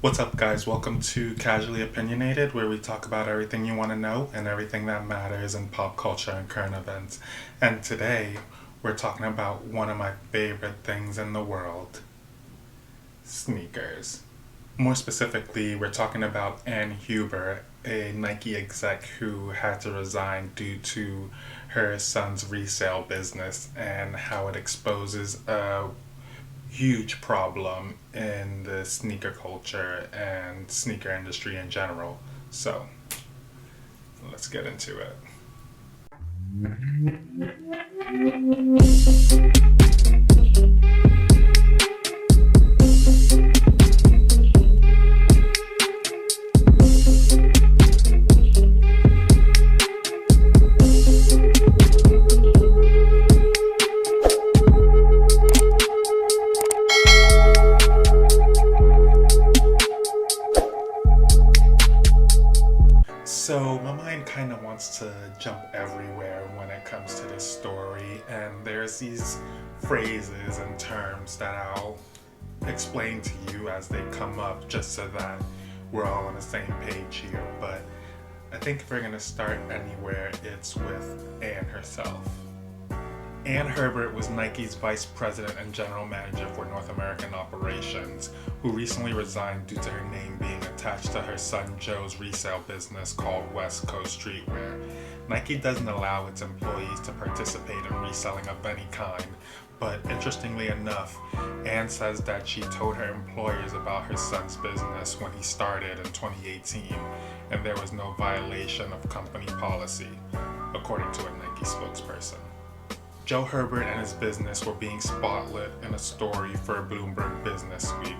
What's up, guys? Welcome to Casually Opinionated, where we talk about everything you want to know and everything that matters in pop culture and current events. And today, we're talking about one of my favorite things in the world, sneakers. More specifically, we're talking about Hebert, a Nike exec who had to resign due to her son's resale business and how it exposes a huge problem in the sneaker culture and sneaker industry in general. So, let's get into it. So, my mind kind of wants to jump everywhere when it comes to this story, and there's these phrases and terms that I'll explain to you as they come up just so that we're all on the same page here. But I think if we're going to start anywhere, it's with Anne herself. Anne Hebert was Nike's vice president and general manager for North American operations, who recently resigned due to her name being attached to her son Joe's resale business called West Coast Streetwear. Nike doesn't allow its employees to participate in reselling of any kind, but interestingly enough, Anne says that she told her employers about her son's business when he started in 2018, and there was no violation of company policy, according to a Nike spokesperson. Joe Hebert and his business were being spotlit in a story for Bloomberg Business Week,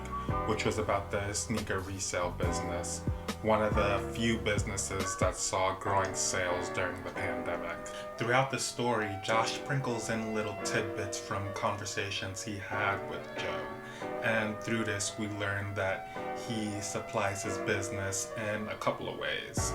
which was about the sneaker resale business, one of the few businesses that saw growing sales during the pandemic. Throughout the story, Josh sprinkles in little tidbits from conversations he had with Joe, and through this we learn that he supplies his business in a couple of ways.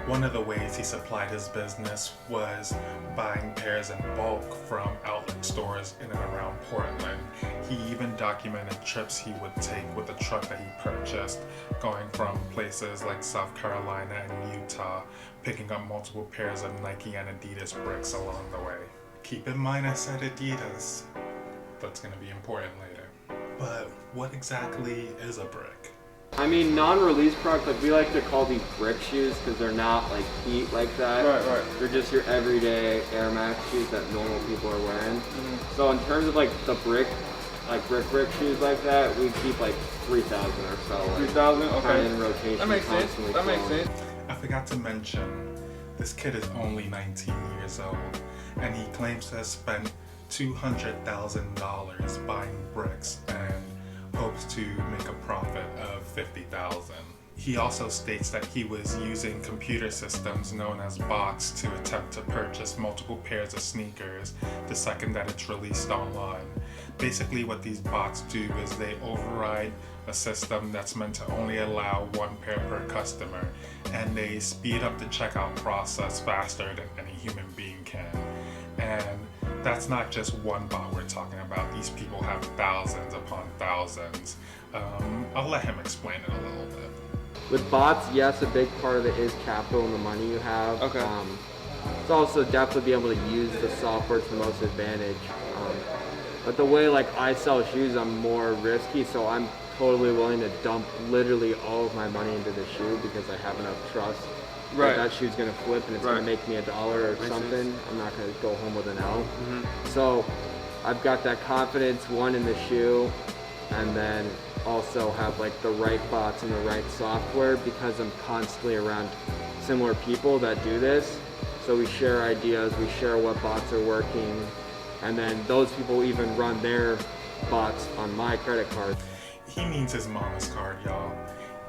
One of the ways he supplied his business was buying pairs in bulk from outlet stores in and around Portland. He even documented trips he would take with the truck that he purchased, going from places like South Carolina and Utah, picking up multiple pairs of Nike and Adidas bricks along the way. Keep in mind I said Adidas. That's going to be important later. But what exactly is a brick? I mean, non-release products, like we like to call these brick shoes because they're not like heat like that. Right. They're just your everyday Air Max shoes that normal people are wearing. So in terms of like the brick shoes like that, we keep like 3,000 or so. Like, 3,000, okay. In rotation. That makes sense. That makes sense. I forgot to mention, this kid is only 19 years old, and he claims to have spent $200,000 buying bricks and hopes to make a profit of $50,000. He also states that he was using computer systems known as bots to attempt to purchase multiple pairs of sneakers the second that it's released online. Basically what these bots do is they override a system that's meant to only allow one pair per customer, and they speed up the checkout process faster than any human being can. And that's not just one bot we're talking about. These people have thousands upon thousands. I'll let him explain it a little bit. With bots, yes, a big part of it is capital and the money you have. Okay. It's also definitely be able to use the software to the most advantage. But the way like I sell shoes, I'm more risky, so I'm totally willing to dump literally all of my money into the shoe because I have enough trust Right. that shoe's gonna flip and it's Right. gonna make me $1 or Makes something. sense. I'm not gonna go home with an L. So I've got that confidence, one, in the shoe, and then also have like the right bots and the right software because I'm constantly around similar people that do this. So we share ideas, we share what bots are working, and then those people even run their bots on my credit card. He means his mama's card, y'all.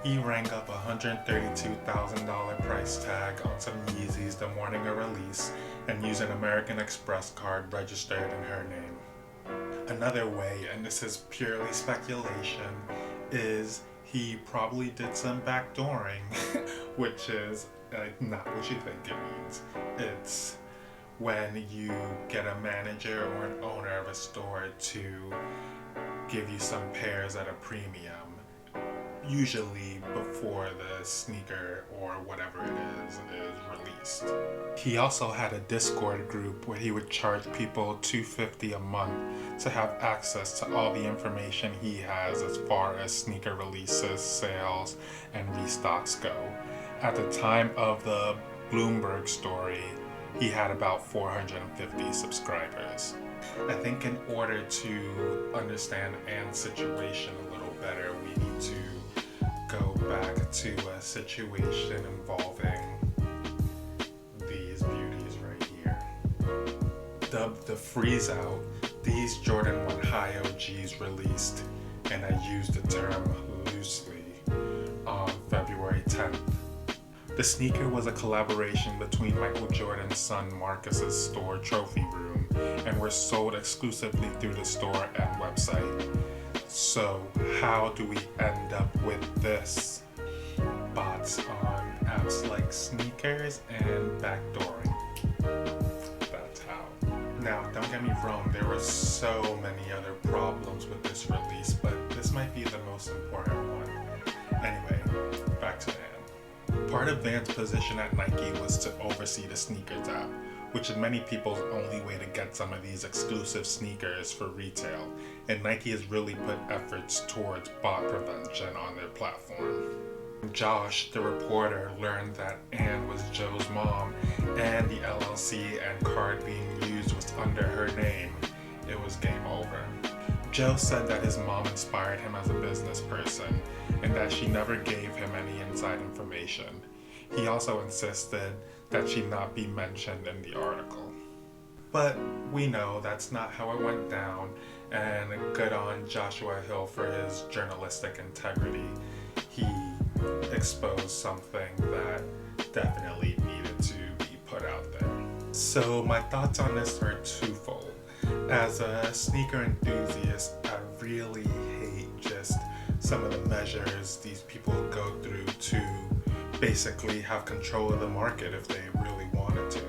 He rang up a $132,000 price tag on some Yeezys the morning of release and used an American Express card registered in her name. Another way, and this is purely speculation, is he probably did some backdooring, which is not what you think it means. It's when you get a manager or an owner of a store to give you some pairs at a premium. usually before the sneaker or whatever it is released. He also had a Discord group where he would charge people $250 a month to have access to all the information he has as far as sneaker releases, sales, and restocks go. At the time of the Bloomberg story, he had about 450 subscribers. I think in order to understand Ann's situation a little better, we need to go back to a situation involving these beauties right here. Dubbed the freeze out, these Jordan 1 High OGs released, and I use the term loosely, on February 10th. The sneaker was a collaboration between Michael Jordan's son Marcus's store Trophy Room and were sold exclusively through the store and website. So how do we end up with this? Bots on apps like Sneakers and backdooring. That's how. Now, don't get me wrong, there were so many other problems with this release, but this might be the most important one. Anyway, back to Ann. Part of Van's position at Nike was to oversee the sneakers app, which is many people's only way to get some of these exclusive sneakers for retail, and Nike has really put efforts towards bot prevention on their platform. Josh, the reporter, learned that Ann was Joe's mom and the LLC and card being used was under her name. It was game over. Joe said that his mom inspired him as a business person and that she never gave him any inside information. He also insisted that she not be mentioned in the article. But we know that's not how it went down, and good on Joshua Hill for his journalistic integrity. He exposed something that definitely needed to be put out there. So my thoughts on this are twofold. As a sneaker enthusiast, I really hate just some of the measures these people go through to basically have control of the market if they really wanted to.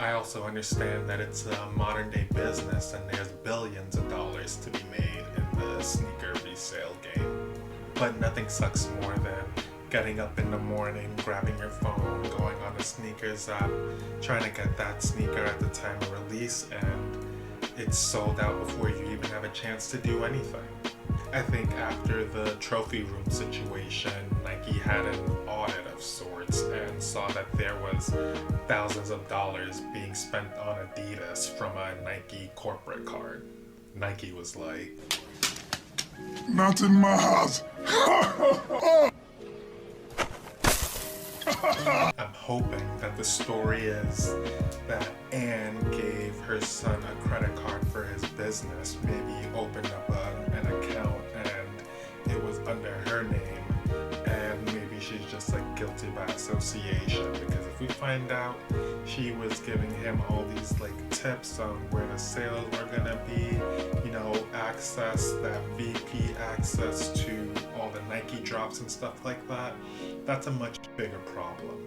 I also understand that it's a modern day business and there's billions of dollars to be made in the sneaker resale game. But nothing sucks more than getting up in the morning, grabbing your phone, going on the sneakers app, trying to get that sneaker at the time of release, and it's sold out before you even have a chance to do anything. I think after the Trophy Room situation, Nike had an audit of sorts and saw that there was thousands of dollars being spent on Adidas from a Nike corporate card. Nike was like, "Not in my house." I'm hoping that the story is that Ann gave her son a credit card for his business, maybe opened up an account and it was under her name, and maybe she's just like guilty by association, because if we find out she was giving him all these like tips on where the sales were gonna be, you know, access, that VP access to all the Nike drops and stuff like that, that's a much bigger problem.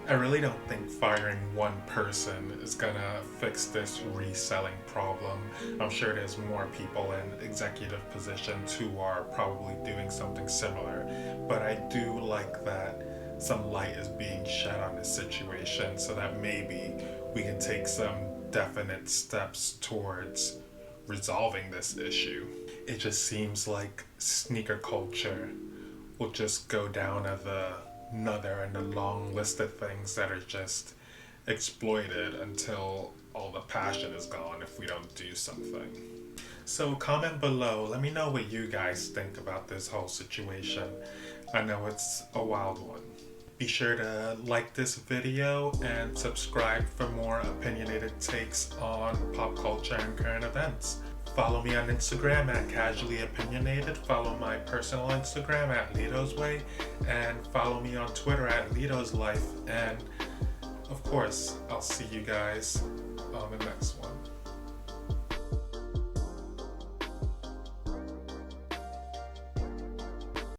I really don't think firing one person is gonna fix this reselling problem. I'm sure there's more people in executive positions who are probably doing something similar, but I do like that some light is being shed on this situation so that maybe we can take some definite steps towards resolving this issue. It just seems like sneaker culture will just go down as another in a long list of things that are just exploited until all the passion is gone if we don't do something. So comment below, let me know what you guys think about this whole situation. I know it's a wild one. Be sure to like this video and subscribe for more opinionated takes on pop culture and current events. Follow me on Instagram at Casually Opinionated. Follow my personal Instagram at Litoswaay. And follow me on Twitter at Litoslife. And of course, I'll see you guys on the next one.